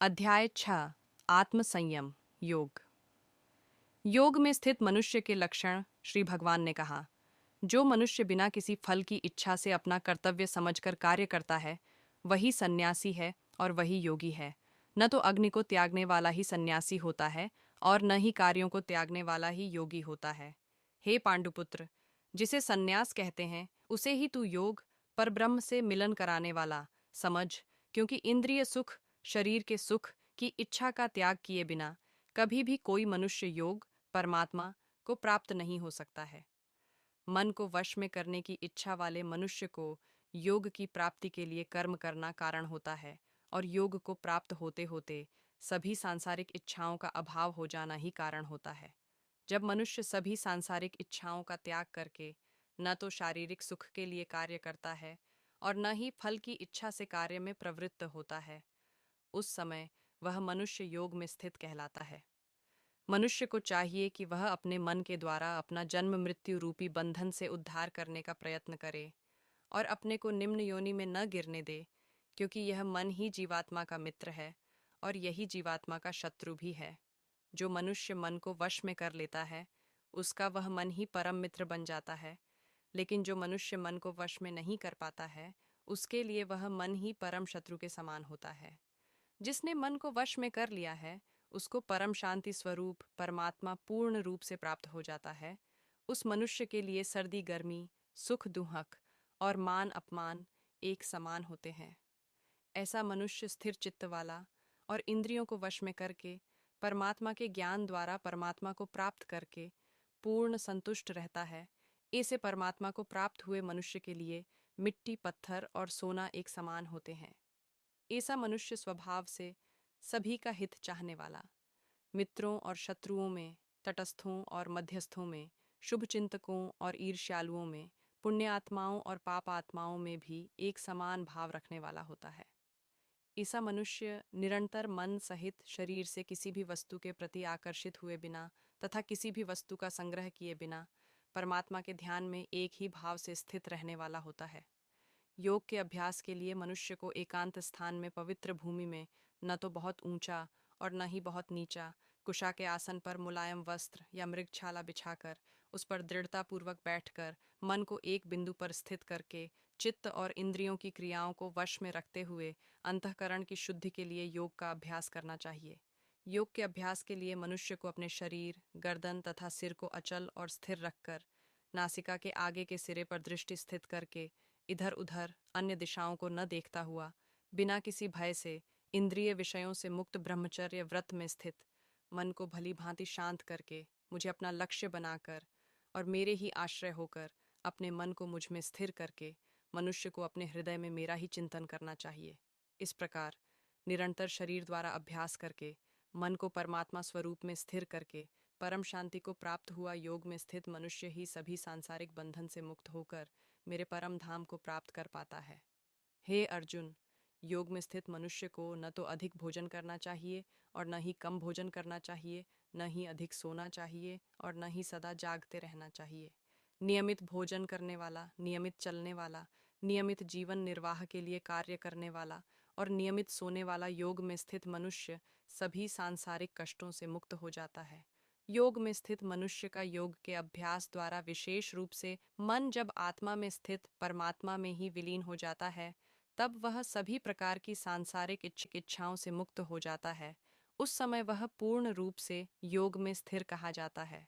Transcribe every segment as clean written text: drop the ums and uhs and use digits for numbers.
अध्याय 6 आत्मसंयम योग। योग में स्थित मनुष्य के लक्षण श्री भगवान ने कहा, जो मनुष्य बिना किसी फल की इच्छा से अपना कर्तव्य समझकर कार्य करता है, वही सन्यासी है और वही योगी है। न तो अग्नि को त्यागने वाला ही सन्यासी होता है और न ही कार्यों को त्यागने वाला ही योगी होता है। हे पांडुपुत्र, जिसे सन्यास कहते हैं उसे ही तू योग परब्रह्म से मिलन कराने वाला समझ, क्योंकि इंद्रिय सुख, शरीर के सुख की इच्छा का त्याग किए बिना कभी भी कोई मनुष्य योग परमात्मा को प्राप्त नहीं हो सकता है। मन को वश में करने की इच्छा वाले मनुष्य को योग की प्राप्ति के लिए कर्म करना कारण होता है, और योग को प्राप्त होते होते सभी सांसारिक इच्छाओं का अभाव हो जाना ही कारण होता है। जब मनुष्य सभी सांसारिक इच्छाओं का त्याग करके न तो शारीरिक सुख के लिए कार्य करता है और न ही फल की इच्छा से कार्य में प्रवृत्त होता है, उस समय वह मनुष्य योग में स्थित कहलाता है। मनुष्य को चाहिए कि वह अपने मन के द्वारा अपना जन्म मृत्यु रूपी बंधन से उद्धार करने का प्रयत्न करे और अपने को निम्न योनि में न गिरने दे, क्योंकि यह मन ही जीवात्मा का मित्र है और यही जीवात्मा का शत्रु भी है। जो मनुष्य मन को वश में कर लेता है, उसका वह मन ही परम मित्र बन जाता है, लेकिन जो मनुष्य मन को वश में नहीं कर पाता है, उसके लिए वह मन ही परम शत्रु के समान होता है। जिसने मन को वश में कर लिया है, उसको परम शांति स्वरूप परमात्मा पूर्ण रूप से प्राप्त हो जाता है। उस मनुष्य के लिए सर्दी गर्मी, सुख दुहक और मान अपमान एक समान होते हैं। ऐसा मनुष्य स्थिर चित्त वाला और इंद्रियों को वश में करके परमात्मा के ज्ञान द्वारा परमात्मा को प्राप्त करके पूर्ण संतुष्ट रहता है। ऐसे परमात्मा को प्राप्त हुए मनुष्य के लिए मिट्टी, पत्थर और सोना एक समान होते हैं। ऐसा मनुष्य स्वभाव से सभी का हित चाहने वाला, मित्रों और शत्रुओं में, तटस्थों और मध्यस्थों में, शुभ चिंतकों और ईर्ष्यालुओं में, पुण्यात्माओं और पाप आत्माओं में भी एक समान भाव रखने वाला होता है। ऐसा मनुष्य निरंतर मन सहित शरीर से किसी भी वस्तु के प्रति आकर्षित हुए बिना तथा किसी भी वस्तु का संग्रह किए बिना परमात्मा के ध्यान में एक ही भाव से स्थित रहने वाला होता है। योग के अभ्यास के लिए मनुष्य को एकांत स्थान में पवित्र भूमि में न तो बहुत ऊंचा और न ही बहुत नीचा कुशा के आसन पर मुलायम वस्त्र या मृगछाला बिछाकर उस पर दृढ़तापूर्वक बैठकर मन को एक बिंदु पर स्थित करके चित्त और इंद्रियों की क्रियाओं को वश में रखते हुए अंतःकरण की शुद्धि के लिए योग का अभ्यास करना चाहिए। योग के अभ्यास के लिए मनुष्य को अपने शरीर, गर्दन तथा सिर को अचल और स्थिर रखकर नासिका के आगे के सिरे पर दृष्टि स्थित करके इधर उधर अन्य दिशाओं को न देखता हुआ बिना किसी भय से इंद्रिय विषयों से मुक्त ब्रह्मचर्य व्रत में स्थित मन को भली भांति शांत करके मुझे अपना लक्ष्य बनाकर और मेरे ही आश्रय होकर अपने मन को मुझ में स्थिर करके मनुष्य को अपने हृदय में मेरा ही चिंतन करना चाहिए। इस प्रकार निरंतर शरीर द्वारा अभ्यास करके मन को परमात्मा स्वरूप में स्थिर करके परम शांति को प्राप्त हुआ योग में स्थित मनुष्य ही सभी सांसारिक बंधन से मुक्त होकर मेरे परम धाम को प्राप्त कर पाता है। हे अर्जुन, योग में स्थित मनुष्य को न तो अधिक भोजन करना चाहिए और न ही कम भोजन करना चाहिए, न ही अधिक सोना चाहिए और न ही सदा जागते रहना चाहिए। नियमित भोजन करने वाला, नियमित चलने वाला, नियमित जीवन निर्वाह के लिए कार्य करने वाला और नियमित सोने वाला योग में स्थित मनुष्य सभी सांसारिक कष्टों से मुक्त हो जाता है। योग में स्थित मनुष्य का योग के अभ्यास द्वारा विशेष रूप से मन जब आत्मा में स्थित परमात्मा में ही विलीन हो जाता है, तब वह सभी प्रकार की सांसारिक इच्छाओं से मुक्त हो जाता है। उस समय वह पूर्ण रूप से योग में स्थिर कहा जाता है।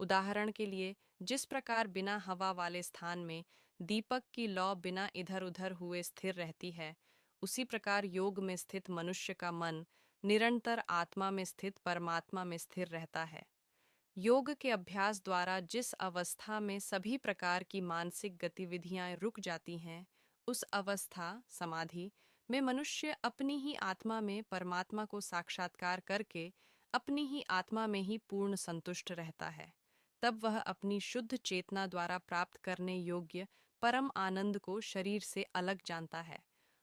उदाहरण के लिए, जिस प्रकार बिना हवा वाले स्थान में दीपक की लौ बिना इधर उधर हुए स्थिर रहती है, उसी प्रकार योग में स्थित मनुष्य का मन निरंतर आत्मा में स्थित परमात्मा में स्थिर रहता है। योग के अभ्यास द्वारा जिस अवस्था में सभी प्रकार की मानसिक गतिविधियां रुक जाती हैं, उस अवस्था समाधि में मनुष्य अपनी ही आत्मा में परमात्मा को साक्षात्कार करके अपनी ही आत्मा में ही पूर्ण संतुष्ट रहता है। तब वह अपनी शुद्ध चेतना द्वारा प्राप्त करने योग्य परम आनंद को शरीर से अलग जानता है,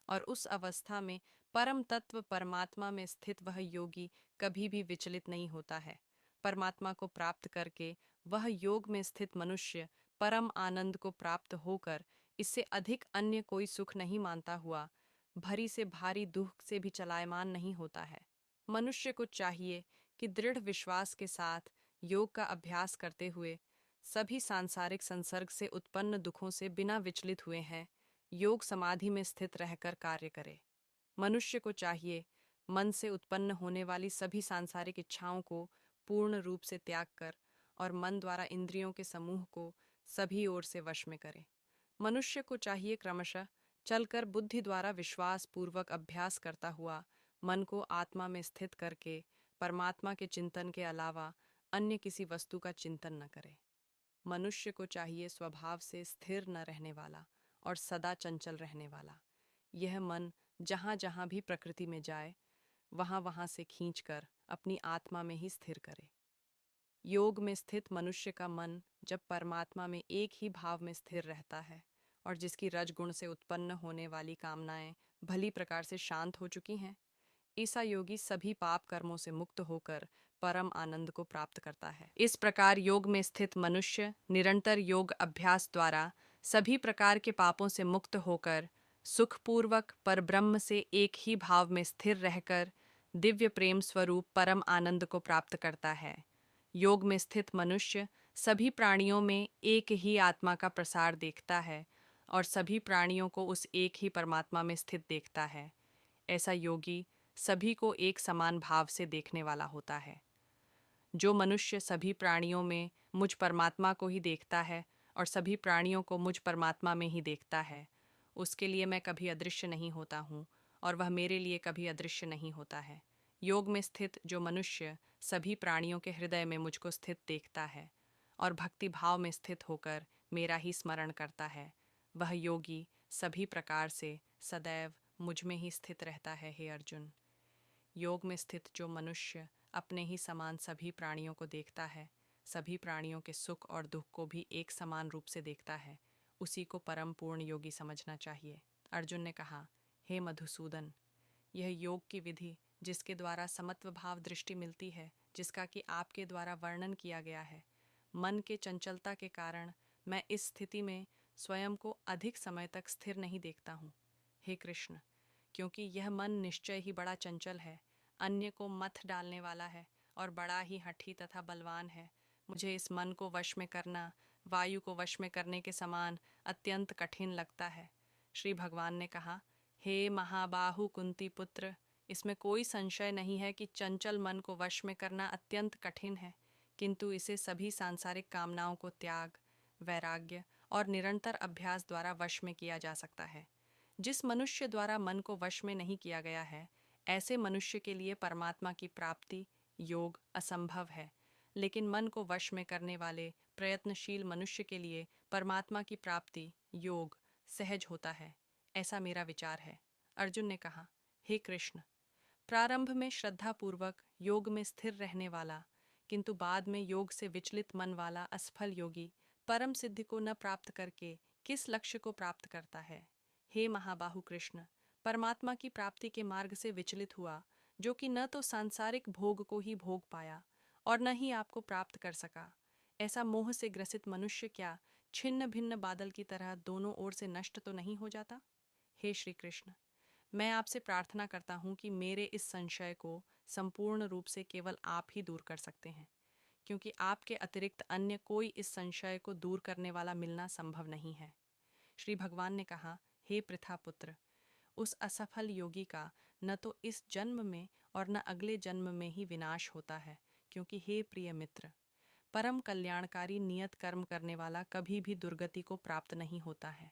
और उस अवस्था में परम तत्व परमात्मा में स्थित वह योगी कभी भी विचलित नहीं होता है। परमात्मा को प्राप्त करके वह योग में स्थित मनुष्य परम आनंद को प्राप्त होकर इससे अधिक अन्य कोई सुख नहीं मानता हुआ भरी से भारी दुख से भी चलायमान नहीं होता है। मनुष्य को चाहिए कि दृढ़ विश्वास के साथ योग का अभ्यास करते हुए सभी सांसारिक संसर्ग से उत्पन्न दुखों से बिना विचलित हुए हैं योग समाधि में स्थित रहकर कार्य करे। मनुष्य को चाहिए मन से उत्पन्न होने वाली सभी सांसारिक इच्छाओं को पूर्ण रूप से त्याग कर और मन द्वारा इंद्रियों के समूह को सभी ओर से वश में करे। मनुष्य को चाहिए क्रमशः चलकर बुद्धि द्वारा विश्वास पूर्वक अभ्यास करता हुआ मन को आत्मा में स्थित करके परमात्मा के चिंतन के अलावा अन्य किसी वस्तु का चिंतन न करे। मनुष्य को चाहिए स्वभाव से स्थिर न रहने वाला और सदा चंचल रहने वाला यह मन जहाँ जहाँ भी प्रकृति में जाए वहाँ वहाँ से खींचकर अपनी आत्मा में ही स्थिर करे। योग में स्थित मनुष्य का मन जब परमात्मा में एक ही भाव में स्थिर रहता है और जिसकी रजगुण से उत्पन्न होने वाली कामनाएं भली प्रकार से शांत हो चुकी हैं, ऐसा योगी सभी पाप कर्मों से मुक्त होकर परम आनंद को प्राप्त करता है। इस प्रकार योग में स्थित मनुष्य निरंतर योग अभ्यास द्वारा सभी प्रकार के पापों से मुक्त होकर सुखपूर्वक परब्रह्म से एक ही भाव में स्थिर रहकर दिव्य प्रेम स्वरूप परम आनंद को प्राप्त करता है। योग में स्थित मनुष्य सभी प्राणियों में एक ही आत्मा का प्रसार देखता है और सभी प्राणियों को उस एक ही परमात्मा में स्थित देखता है। ऐसा योगी सभी को एक समान भाव से देखने वाला होता है। जो मनुष्य सभी प्राणियों में मुझ परमात्मा को ही देखता है और सभी प्राणियों को मुझ परमात्मा में ही देखता है, उसके लिए मैं कभी अदृश्य नहीं होता हूँ और वह मेरे लिए कभी अदृश्य नहीं होता है। योग में स्थित जो मनुष्य सभी प्राणियों के हृदय में मुझको स्थित देखता है और भक्ति भाव में स्थित होकर मेरा ही स्मरण करता है, वह योगी सभी प्रकार से सदैव मुझ में ही स्थित रहता है। हे अर्जुन, योग में स्थित जो मनुष्य अपने ही समान सभी प्राणियों को देखता है, सभी प्राणियों के सुख और दुख को भी एक समान रूप से देखता है, उसी को परम पूर्ण योगी समझना चाहिए। अर्जुन ने कहा, हे मधुसूदन, यह योग की विधि जिसके द्वारा समत्व भाव दृष्टि मिलती है, जिसका कि आपके द्वारा वर्णन किया गया है, मन के चंचलता के कारण मैं इस स्थिति में स्वयं को अधिक समय तक स्थिर नहीं देखता हूँ। हे कृष्ण, क्योंकि यह मन निश्चय ही बड़ा चंचल है, अन्य को मथ डालने वाला है और बड़ा ही हठी तथा बलवान है, मुझे इस मन को वश में करना वायु को वश में करने के समान अत्यंत कठिन लगता है। श्री भगवान ने कहा, हे महाबाहु कुंती पुत्र, इसमें कोई संशय नहीं है कि चंचल मन को वश में करना अत्यंत कठिन है, किंतु इसे सभी सांसारिक कामनाओं को त्याग, वैराग्य और निरंतर अभ्यास द्वारा वश में किया जा सकता है। जिस मनुष्य द्वारा मन को वश में नहीं किया गया है, ऐसे मनुष्य के लिए परमात्मा की प्राप्ति योग असंभव है, लेकिन मन को वश में करने वाले प्रयत्नशील मनुष्य के लिए परमात्मा की प्राप्ति योग सहज होता है, ऐसा मेरा विचार है। अर्जुन ने कहा, हे कृष्ण, प्रारंभ में श्रद्धापूर्वक योग में स्थिर रहने वाला किंतु बाद में योग से विचलित मन वाला असफल योगी परम सिद्धि को न प्राप्त करके किस लक्ष्य को प्राप्त करता है? हे महाबाहु कृष्ण, परमात्मा की प्राप्ति के मार्ग से विचलित हुआ, जो कि न तो सांसारिक भोग को ही भोग पाया और न ही आपको प्राप्त कर सका, ऐसा मोह से ग्रसित मनुष्य क्या छिन्न भिन्न बादल की तरह दोनों ओर से नष्ट तो नहीं हो जाता? हे श्री कृष्ण, मैं आपसे प्रार्थना करता हूँ कि मेरे इस संशय को संपूर्ण रूप से केवल आप ही दूर कर सकते हैं, क्योंकि आपके अतिरिक्त अन्य कोई इस संशय को दूर करने वाला मिलना संभव नहीं है। श्री भगवान ने कहा, हे पृथा पुत्र, उस असफल योगी का न तो इस जन्म में और न अगले जन्म में ही विनाश होता है, क्योंकि हे प्रिय मित्र, परम कल्याणकारी नियत कर्म करने वाला कभी भी दुर्गति को प्राप्त नहीं होता है।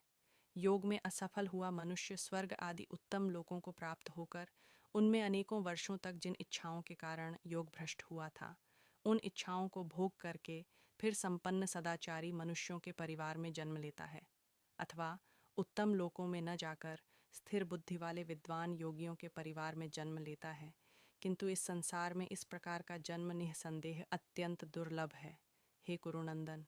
योग में असफल हुआ मनुष्य स्वर्ग आदि उत्तम लोकों को प्राप्त होकर उनमें अनेकों वर्षों तक जिन इच्छाओं के कारण योग भ्रष्ट हुआ था, उन इच्छाओं को भोग करके फिर संपन्न सदाचारी मनुष्यों के परिवार में जन्म लेता है, अथवा उत्तम लोकों में न जाकर स्थिर बुद्धि वाले विद्वान योगियों के परिवार में जन्म लेता है, किंतु इस संसार में इस प्रकार का जन्म निःसंदेह अत्यंत दुर्लभ है। हे कुरुनंदन,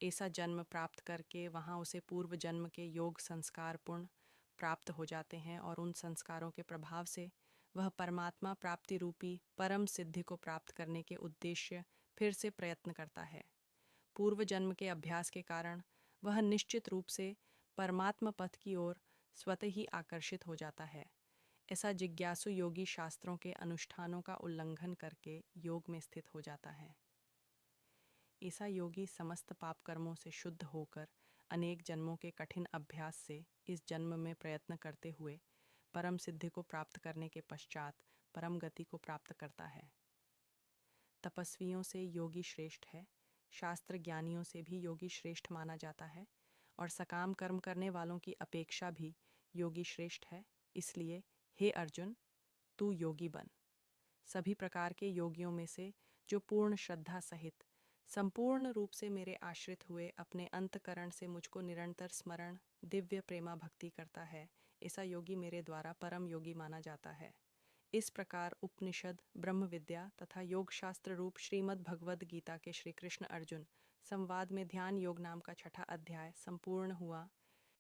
ऐसा जन्म प्राप्त करके वहाँ उसे पूर्व जन्म के योग संस्कार पुण्य प्राप्त हो जाते हैं और उन संस्कारों के प्रभाव से वह परमात्मा प्राप्ति रूपी परम सिद्धि को प्राप्त करने के उद्देश्य फिर से प्रयत्न करता है। पूर्व जन्म के अभ्यास के कारण वह निश्चित रूप से परमात्मा पथ की ओर स्वतः ही आकर्षित हो जाता है। ऐसा जिज्ञासु योगी शास्त्रों के अनुष्ठानों का उल्लंघन करके योग में स्थित हो जाता है। ऐसा योगी समस्त पाप कर्मों से शुद्ध होकर अनेक जन्मों के कठिन अभ्यास से इस जन्म में प्रयत्न करते हुए परम सिद्धि को प्राप्त करने के पश्चात परम गति को प्राप्त करता है। तपस्वियों से योगी श्रेष्ठ है, शास्त्र ज्ञानियों से भी योगी श्रेष्ठ माना जाता है, और सकाम कर्म करने वालों की अपेक्षा भी योगी श्रेष्ठ है। इसलिए हे अर्जुन, तू योगी बन। सभी प्रकार के योगियों में से जो पूर्ण श्रद्धा सहित संपूर्ण रूप से मेरे आश्रित हुए अपने अंतकरण से मुझको निरंतर स्मरण दिव्य प्रेमा भक्ति करता है, ऐसा योगी मेरे द्वारा परम योगी माना जाता है। इस प्रकार उपनिषद, ब्रह्म विद्या तथा योग शास्त्र रूप श्रीमद् भगवद गीता के श्री कृष्ण अर्जुन संवाद में ध्यान योग नाम का छठा अध्याय संपूर्ण हुआ।